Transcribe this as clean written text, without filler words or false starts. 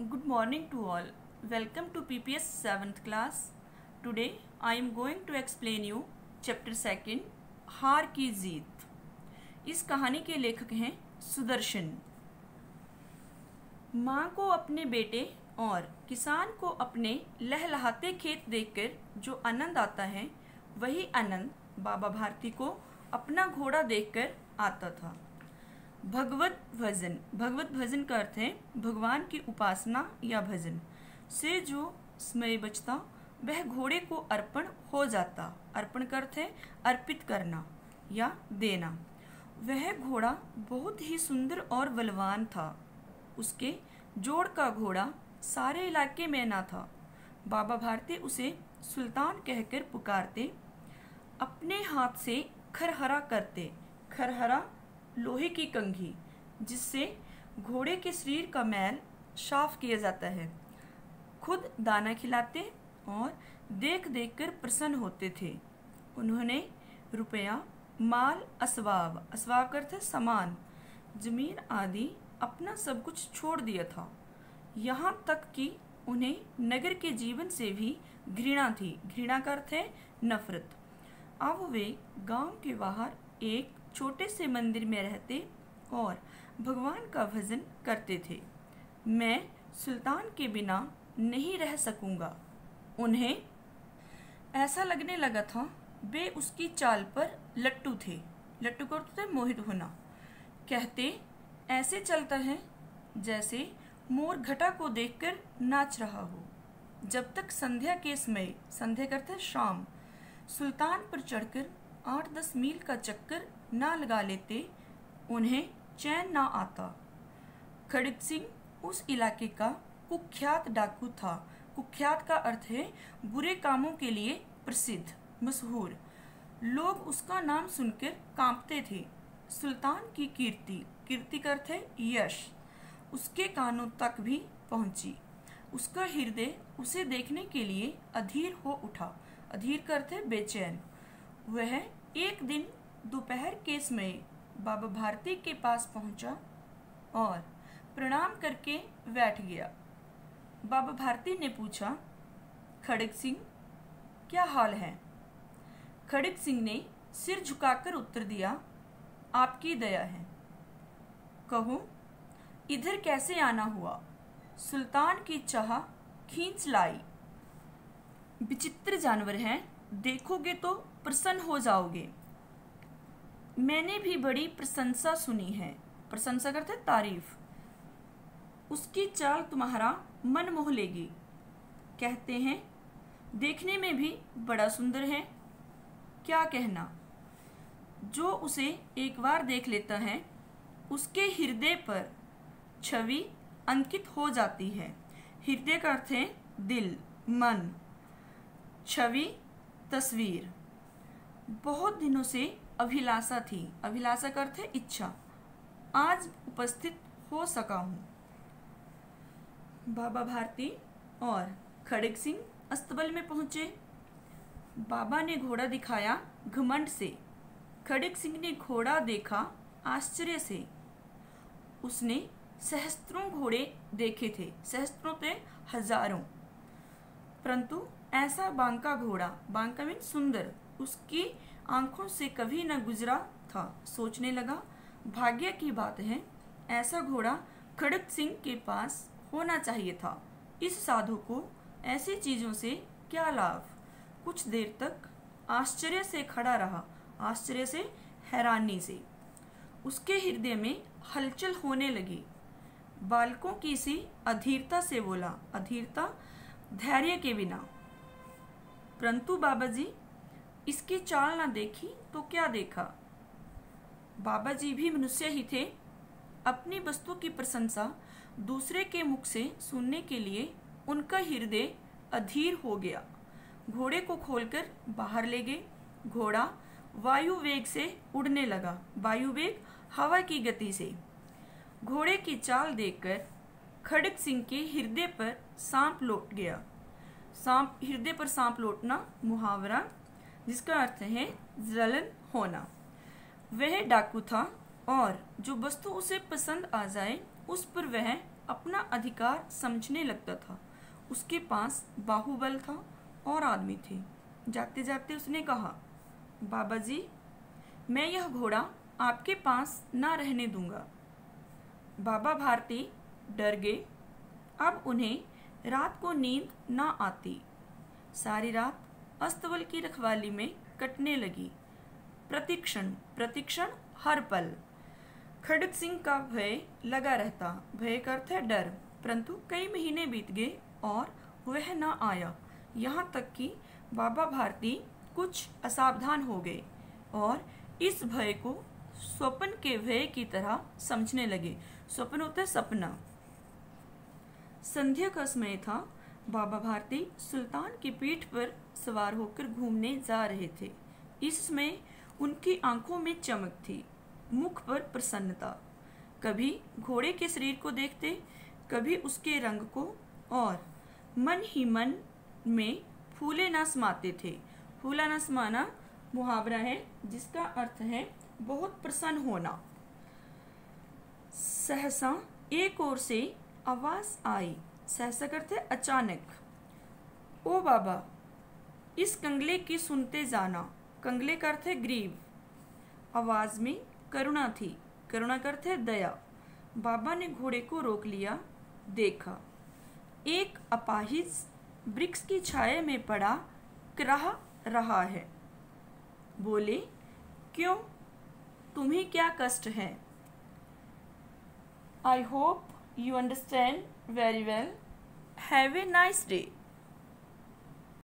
Good morning to all. Welcome to PPS 7th class. Today I am going to explain you chapter 2 हार की जीत. इस कहानी के लेखक हैं सुदर्शन. माँ को अपने बेटे और किसान को अपने लहलहाते खेत देखकर जो आनंद आता है वही आनंद बाबा भारती को अपना घोड़ा देखकर आता था. भगवत भजन का अर्थ है भगवान की उपासना या भजन से जो समय बचता वह घोड़े को अर्पण हो जाता. अर्पण का अर्थ है अर्पित करना या देना. वह घोड़ा बहुत ही सुंदर और बलवान था. उसके जोड़ का घोड़ा सारे इलाके में ना था. बाबा भारती उसे सुल्तान कहकर पुकारते. अपने हाथ से खरहरा करते. खरहरा लोहे की कंघी जिससे घोड़े के शरीर का मैल साफ किया जाता है. खुद दाना खिलाते और देख देख कर प्रसन्न होते थे. उन्होंने रुपया, माल, असबाब करते सामान, जमीन आदि अपना सब कुछ छोड़ दिया था. यहाँ तक कि उन्हें नगर के जीवन से भी घृणा थी. घृणा का अर्थ है नफरत. अब वे गांव के बाहर एक छोटे से मंदिर में रहते और भगवान का भजन करते थे. मैं सुल्तान के बिना नहीं रह सकूंगा. उन्हें ऐसा लगने लगा था वे उसकी चाल पर लट्टू थे. लट्टू को अर्थ है मोहित होना. कहते ऐसे चलता है जैसे मोर घटा को देखकर नाच रहा हो. जब तक संध्या के समय, संध्या करते शाम, सुल्तान पर चढ़कर 8-10 मील का चक्कर ना लगा लेते उन्हें चैन ना आता. खड़ग सिंह उस इलाके का कुख्यात डाकू था. कुख्यात का अर्थ है बुरे कामों के लिए प्रसिद्ध, मशहूर. लोग उसका नाम सुनकर कांपते थे. सुल्तान की कीर्ति का अर्थ है यश, उसके कानों तक भी पहुंची. उसका हृदय उसे देखने के लिए अधीर हो उठा. अधीर का अर्थ है बेचैन. वह एक दिन दोपहर के समय बाबा भारती के पास पहुंचा और प्रणाम करके बैठ गया. बाबा भारती ने पूछा, खड़ग सिंह क्या हाल है? खड़ग सिंह ने सिर झुकाकर उत्तर दिया, आपकी दया है. कहो इधर कैसे आना हुआ? सुल्तान की चाह खींच लाई. विचित्र जानवर हैं, देखोगे तो प्रसन्न हो जाओगे. मैंने भी बड़ी प्रशंसा सुनी है. प्रशंसा करते तारीफ. उसकी चाल तुम्हारा मन मोह लेगी. कहते हैं देखने में भी बड़ा सुंदर है. क्या कहना, जो उसे एक बार देख लेता है उसके हृदय पर छवि अंकित हो जाती है. हृदय का अर्थ है दिल, मन. छवि तस्वीर. बहुत दिनों से अभिलाषा थी. अभिलाषा का अर्थ है इच्छा. आज उपस्थित हो सका हूं. बाबा भारती और खड़ग सिंह अस्तबल में पहुंचे. बाबा ने घोड़ा दिखाया घमंड से. खड़ग सिंह ने घोड़ा देखा आश्चर्य से. उसने सहस्त्रों घोड़े देखे थे. सहस्त्रों थे हजारों, परंतु ऐसा बांका घोड़ा, बांका मीन सुंदर, उसकी आंखों से कभी न गुजरा था. सोचने लगा भाग्य की बात है, ऐसा घोड़ा खड़ग सिंह के पास होना चाहिए था. इस साधु को ऐसी चीजों से क्या लाभ? कुछ देर तक आश्चर्य से खड़ा रहा. आश्चर्य से, हैरानी से. उसके हृदय में हलचल होने लगी. बालकों की सी अधीरता से बोला. अधीरता धैर्य के बिना. परंतु बाबा जी इसकी चाल ना देखी तो क्या देखा? बाबा जी भी मनुष्य ही थे. अपनी वस्तु की प्रशंसा दूसरे के मुख से सुनने के लिए उनका हृदय अधीर हो गया. घोड़े को खोलकर बाहर ले गए. घोड़ा वायु वेग से उड़ने लगा. वायु वेग हवा की गति से. घोड़े की चाल देखकर खड़ग सिंह के हृदय पर सांप लौट गया. सांप, हृदय पर सांप लौटना मुहावरा जिसका अर्थ है जलन होना. वह डाकू था और जो वस्तु उसे पसंद आ जाए उस पर वह अपना अधिकार समझने लगता था। उसके पास बाहुबल था और आदमी थे। जाते जाते उसने कहा, बाबा जी, मैं यह घोड़ा आपके पास ना रहने दूंगा। बाबा भारती डर गए। अब उन्हें रात को नींद ना आती। सारी रात अस्तबल की रखवाली में कटने लगी। प्रतिक्षण प्रतिक्षण हर पल खड़ग सिंह का भय लगा रहता। भय का अर्थ है डर। परंतु कई महीने बीत गए और वह न आया। यहाँ तक कि बाबा भारती कुछ असावधान हो गए और इस भय को स्वप्न के भय की तरह समझने लगे। स्वप्न होता है सपना। संध्या का समय था। बाबा भारती सुल्तान की पीठ पर सवार होकर घूमने जा रहे थे। इस समय उनकी आंखों में चमक थी, मुख पर प्रसन्नता। कभी घोड़े के शरीर को देखते, कभी उसके रंग को, और मन ही मन में फूले न समाते थे। फूला न समाना मुहावरा है जिसका अर्थ है बहुत प्रसन्न होना। सहसा एक ओर से आवाज आई। सहसा करते अचानक। ओ बाबा, इस कंगले की सुनते जाना। कंगले का अर्थ है ग्रीव। आवाज में करुणा थी। करुणा का अर्थ है दया। बाबा ने घोड़े को रोक लिया। देखा, एक अपाहिज वृक्ष की छाया में पड़ा कराह रहा है। बोले, क्यों, तुम्हें क्या कष्ट है? I hope you understand very well. Have a nice day.